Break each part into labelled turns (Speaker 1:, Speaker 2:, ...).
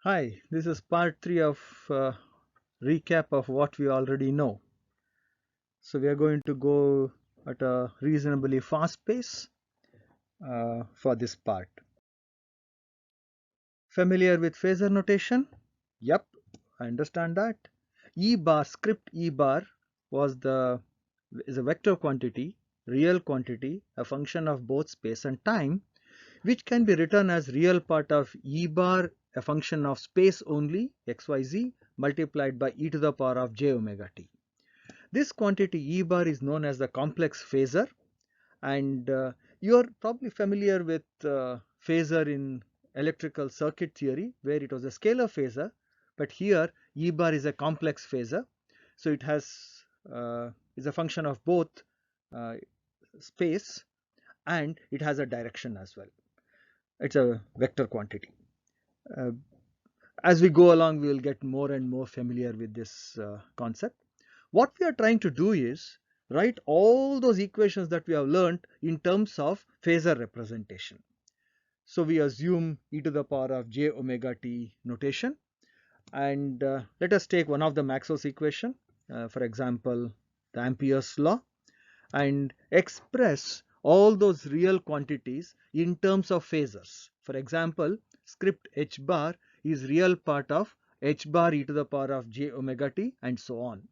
Speaker 1: Hi, this is part 3 of recap of what we already know. So we are going to go at a reasonably fast pace for this part. Familiar with phasor notation? Yep, I understand that. E bar, script E bar is a vector quantity, real quantity, a function of both space and time, which can be written as real part of E bar, a function of space only, xyz, multiplied by e to the power of j omega t. This quantity E bar is known as the complex phasor, and you are probably familiar with phasor in electrical circuit theory, where it was a scalar phasor, but here E bar is a complex phasor. So it is a function of both uh, space, and it has a direction as well. It's a vector quantity. Uh, as we go along, we will get more and more familiar with this concept. What we are trying to do is write all those equations that we have learned in terms of phasor representation. So we assume e to the power of j omega t notation, and let us take one of the Maxwell's equation, for example, the Ampere's law, and express all those real quantities in terms of phasors. For example, script h bar is real part of h bar e to the power of j omega t, and so on.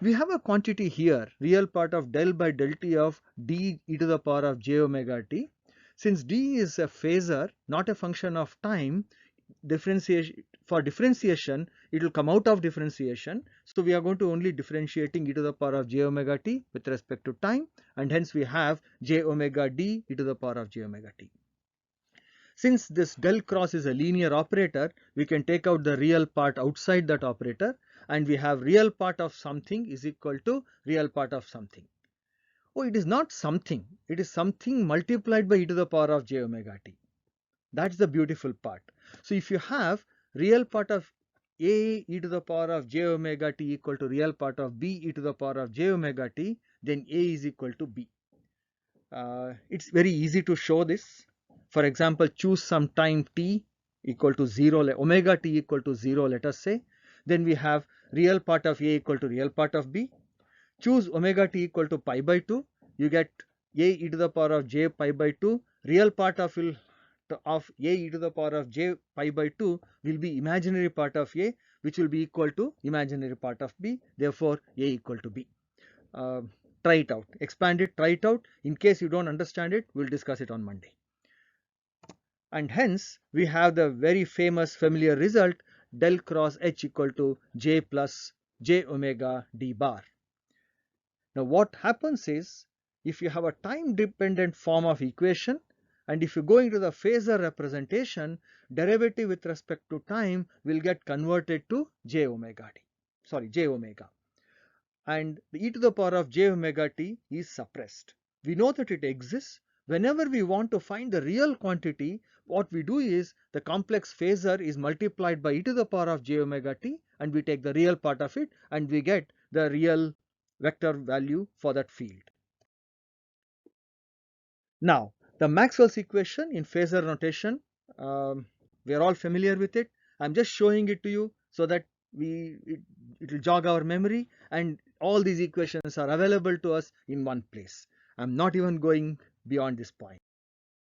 Speaker 1: We have a quantity here, real part of del by del t of d e to the power of j omega t. Since d is a phasor, not a function of time, differentiation, it will come out of differentiation. So we are going to only differentiating e to the power of j omega t with respect to time, and hence we have j omega d e to the power of j omega t. Since this del cross is a linear operator, we can take out the real part outside that operator, and we have real part of something is equal to real part of something. Oh, it is not something, it is something multiplied by e to the power of j omega t. That's the beautiful part. So if you have real part of a e to the power of j omega t equal to real part of b e to the power of j omega t, then a is equal to b. It's very easy to show this. For example, choose some time t equal to 0, omega t equal to 0, let us say. Then we have real part of a equal to real part of b. Choose omega t equal to pi by 2. You get a e to the power of j pi by 2. Real part of a e to the power of j pi by 2 will be imaginary part of a, which will be equal to imaginary part of b. Therefore, a equal to b. Uh, Try it out, expand it, try it out. In case you don't understand it, we'll discuss it on Monday. And hence we have the very famous familiar result, del cross h equal to j plus j omega d bar. Now what happens is, if you have a time dependent form of equation, and if you go into the phasor representation, derivative with respect to time will get converted to j omega j omega, and the e to the power of j omega t is suppressed. We know that it exists. Whenever we want to find the real quantity, what we do is the complex phasor is multiplied by e to the power of j omega t, and we take the real part of it, and we get the real vector value for that field. Now, the Maxwell's equation in phasor notation, we are all familiar with it. I'm just showing it to you so that it will jog our memory, and all these equations are available to us in one place. I'm not even going beyond this point.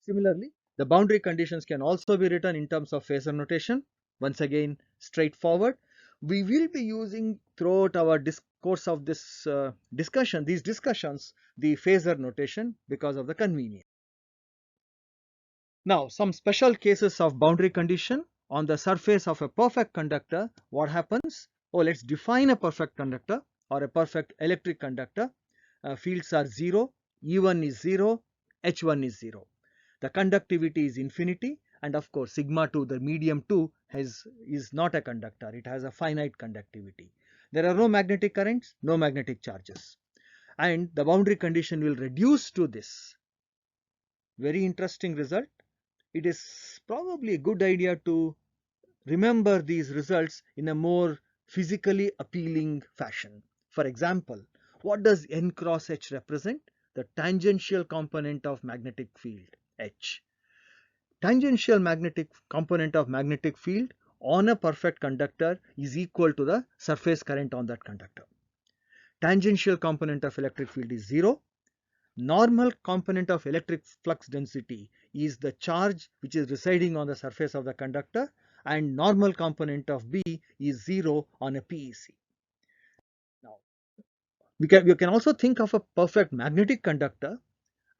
Speaker 1: Similarly, the boundary conditions can also be written in terms of phasor notation. Once again, straightforward. We will be using throughout our course of this these discussions, the phasor notation because of the convenience. Now, some special cases of boundary condition on the surface of a perfect conductor. What happens? Oh, let's define a perfect conductor or a perfect electric conductor. Fields are 0, E1 is 0, H1 is 0. The conductivity is infinity, and of course sigma 2, the medium 2, is not a conductor. It has a finite conductivity. There are no magnetic currents, no magnetic charges, and the boundary condition will reduce to this. Very interesting result. It is probably a good idea to remember these results in a more physically appealing fashion. For example, what does n cross h represent? The tangential component of magnetic field, H. Tangential magnetic component of magnetic field on a perfect conductor is equal to the surface current on that conductor. Tangential component of electric field is 0. Normal component of electric flux density is the charge which is residing on the surface of the conductor, and normal component of B is 0 on a PEC. Now, we can also think of a perfect magnetic conductor,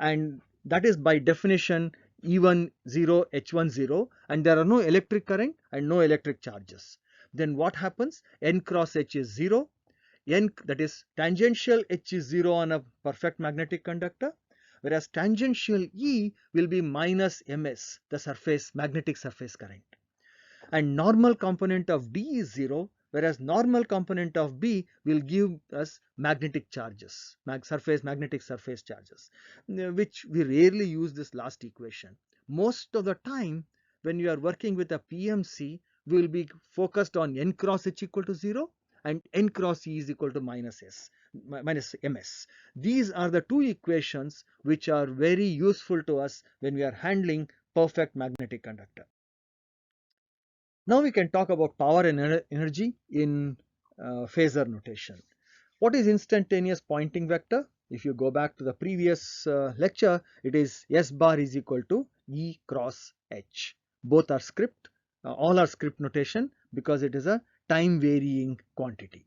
Speaker 1: and that is by definition E1 0, H1 0, and there are no electric current and no electric charges. Then what happens? N cross H is 0. N, that is tangential H is 0 on a perfect magnetic conductor, whereas tangential E will be minus Ms, the surface magnetic surface current. And normal component of D is 0, whereas normal component of B will give us magnetic charges, magnetic surface charges, which we rarely use this last equation. Most of the time when you are working with a PMC, we will be focused on N cross H equal to 0 and N cross E is equal to minus Ms. These are the two equations which are very useful to us when we are handling perfect magnetic conductor. Now we can talk about power and energy in phasor notation. What is instantaneous Poynting vector? If you go back to the previous lecture, it is S bar is equal to E cross H. Both are script, all are script notation because it is a time varying quantity.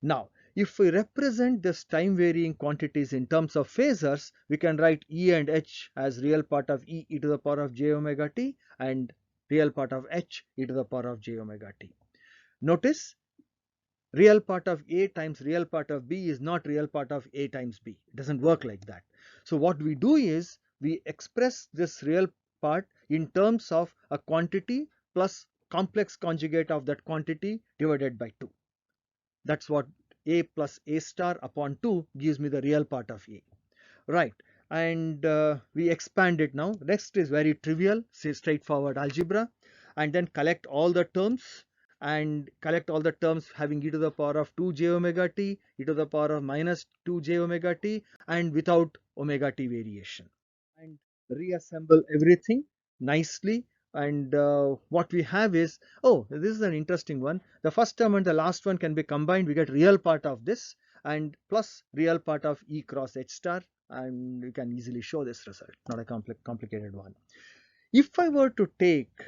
Speaker 1: Now, if we represent this time varying quantities in terms of phasors, we can write E and H as real part of E to the power of j omega t and real part of H e to the power of j omega t. Notice real part of A times real part of B is not real part of A times B. It doesn't work like that. So what we do is we express this real part in terms of a quantity plus complex conjugate of that quantity divided by 2. That's what A plus A star upon 2 gives me the real part of A. Right. And we expand it now. Next is very trivial, say straightforward algebra, and then collect all the terms having e to the power of 2 j omega t, e to the power of minus 2 j omega t, and without omega t variation, and reassemble everything nicely. And what we have is, oh, this is an interesting one. The first term and the last one can be combined. We get real part of this and plus real part of E cross H star, and you can easily show this result, not a complicated one. If I were to take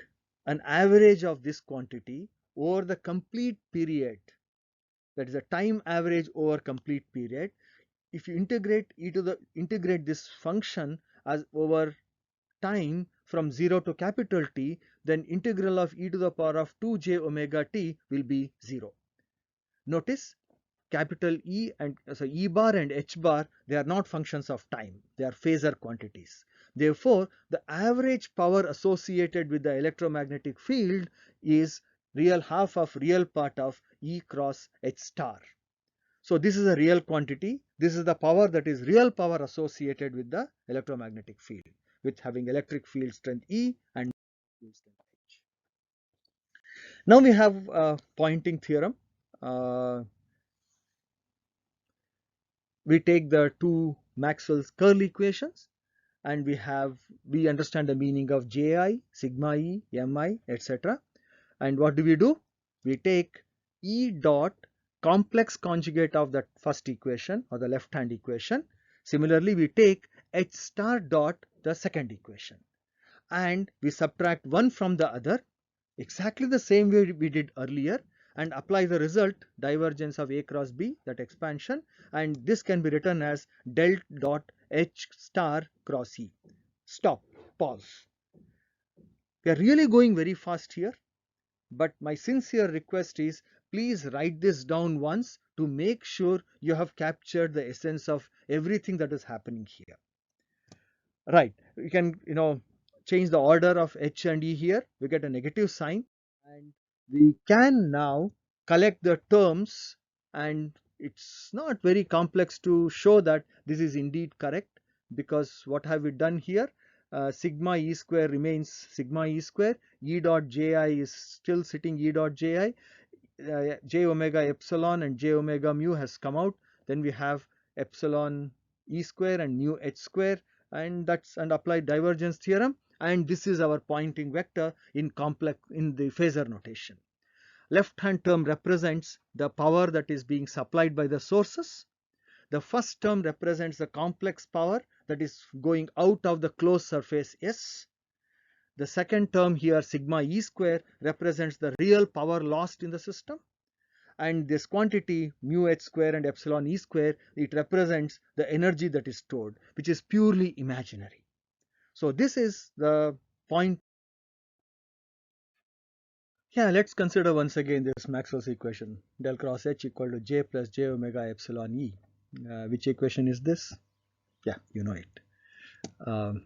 Speaker 1: an average of this quantity over the complete period, that is a time average over complete period, if you integrate this function as over time from 0 to capital T, then integral of e to the power of 2 j omega t will be 0. Notice capital E and so E bar and H bar, they are not functions of time, they are phasor quantities. Therefore, the average power associated with the electromagnetic field is real half of real part of E cross H star. So this is a real quantity. This is the power that is real power associated with the electromagnetic field, with having electric field strength E and field strength H. Now we have a Poynting theorem. We take the two Maxwell's curl equations and we understand the meaning of Ji, sigma E, Mi, etc. And what do? We take E dot complex conjugate of that first equation or the left hand equation. Similarly, we take H star dot the second equation and we subtract one from the other exactly the same way we did earlier and apply the result divergence of A cross B, that expansion, and this can be written as del dot H star cross E. Stop, pause. We are really going very fast here, but my sincere request is please write this down once to make sure you have captured the essence of everything that is happening here. Right, we can change the order of H and E here. We get a negative sign and we can now collect the terms, and it's not very complex to show that this is indeed correct, because what have we done here? Sigma E square remains sigma E square, E dot Ji is still sitting E dot Ji, J omega epsilon and J omega mu has come out. Then we have epsilon E square and mu H square, and apply divergence theorem, and this is our Poynting vector in the phasor notation. Left hand term represents the power that is being supplied by the sources. The first term represents the complex power that is going out of the closed surface S. The second term here, sigma E square, represents the real power lost in the system. And this quantity mu h square and epsilon E square, it represents the energy that is stored, which is purely imaginary. So this is the point. Yeah, let's consider once again this Maxwell's equation, del cross H equal to J plus J omega epsilon E. Which equation is this? Yeah, you know it.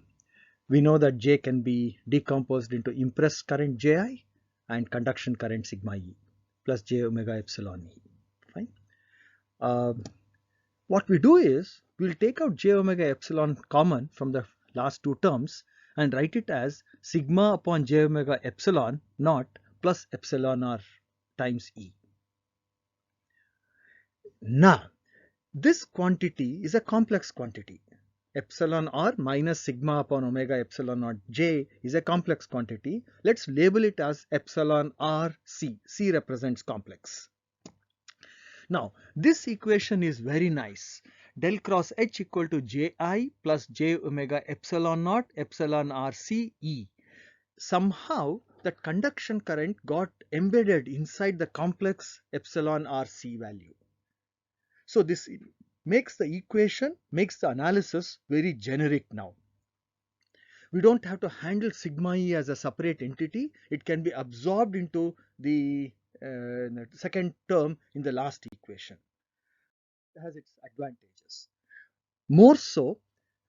Speaker 1: We know that J can be decomposed into impressed current Ji and conduction current sigma E plus J omega epsilon E. Fine. What we do is we'll take out J omega epsilon common from the last two terms and write it as sigma upon J omega epsilon naught plus epsilon r times E. Now, this quantity is a complex quantity. Epsilon r minus sigma upon omega epsilon naught J is a complex quantity. Let's label it as epsilon r C. C represents complex. Now, this equation is very nice. Del cross H equal to Ji plus J omega epsilon naught epsilon r C E. Somehow that conduction current got embedded inside the complex epsilon r C value. So this makes the equation, makes the analysis very generic now. We don't have to handle sigma E as a separate entity. It can be absorbed into the second term in the last equation. It has its advantages. More so,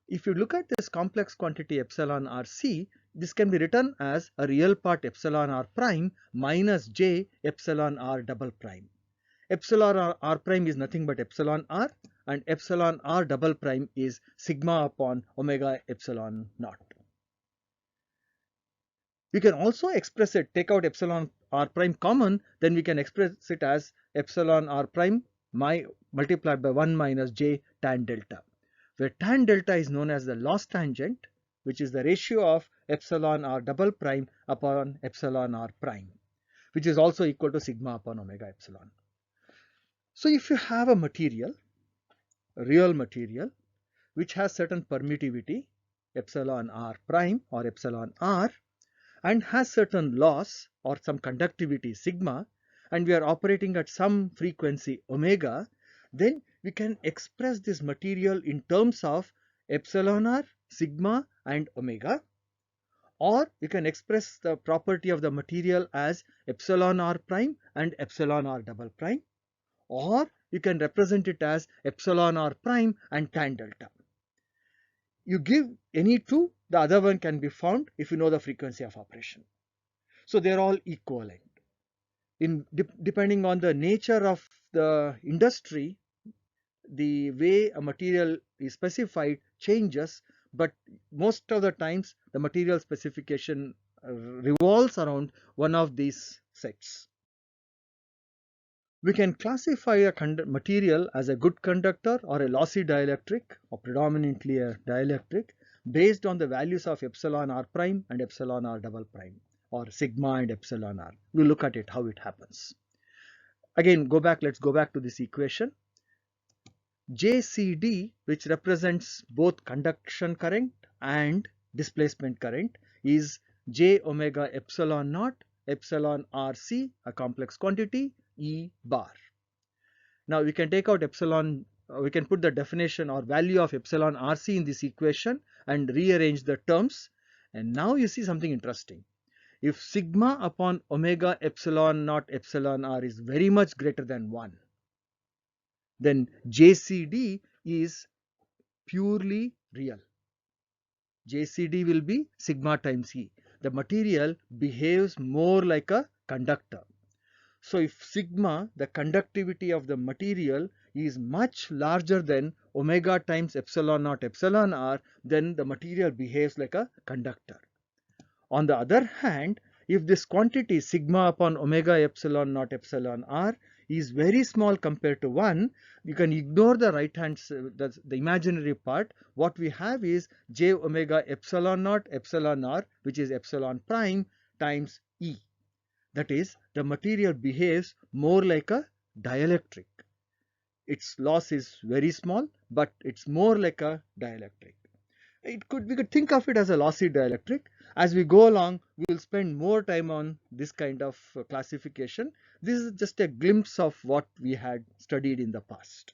Speaker 1: if you look at this complex quantity epsilon r C, this can be written as a real part epsilon r prime minus J epsilon r double prime. Epsilon r prime is nothing but epsilon r, and epsilon r double prime is sigma upon omega epsilon naught. We can also express it, take out epsilon r prime common, then we can express it as epsilon r prime multiplied by 1 minus J tan delta, where tan delta is known as the loss tangent, which is the ratio of epsilon r double prime upon epsilon r prime, which is also equal to sigma upon omega epsilon. So if you have a material, a real material, which has certain permittivity, epsilon r prime or epsilon r, and has certain loss or some conductivity sigma, and we are operating at some frequency omega, then we can express this material in terms of epsilon r, sigma and omega, or we can express the property of the material as epsilon r prime and epsilon r double prime, or you can represent it as epsilon r prime and tan delta. You give any two, the other one can be found if you know the frequency of operation. So they are all equivalent. Depending on the nature of the industry, the way a material is specified changes, but most of the times the material specification revolves around one of these sets. We can classify a material as a good conductor or a lossy dielectric, or predominantly a dielectric, based on the values of epsilon r prime and epsilon r double prime, or sigma and epsilon r. We'll look at it, how it happens. Again, let's go back to this equation. JCD, which represents both conduction current and displacement current, is J omega epsilon naught epsilon RC, a complex quantity, E bar. Now we can take out epsilon, we can put the definition or value of epsilon RC in this equation and rearrange the terms. And now you see something interesting. If sigma upon omega epsilon naught epsilon R is very much greater than 1, then JCD is purely real. JCD will be sigma times E. The material behaves more like a conductor. So if sigma, the conductivity of the material, is much larger than omega times epsilon naught epsilon r, then the material behaves like a conductor. On the other hand, if this quantity sigma upon omega epsilon naught epsilon r is very small compared to 1, you can ignore the right hand, the imaginary part. What we have is j omega epsilon naught epsilon r, which is epsilon prime times E. That is, the material behaves more like a dielectric. Its loss is very small, but it's more like a dielectric. We could think of it as a lossy dielectric. As we go along, we will spend more time on this kind of classification. This is just a glimpse of what we had studied in the past.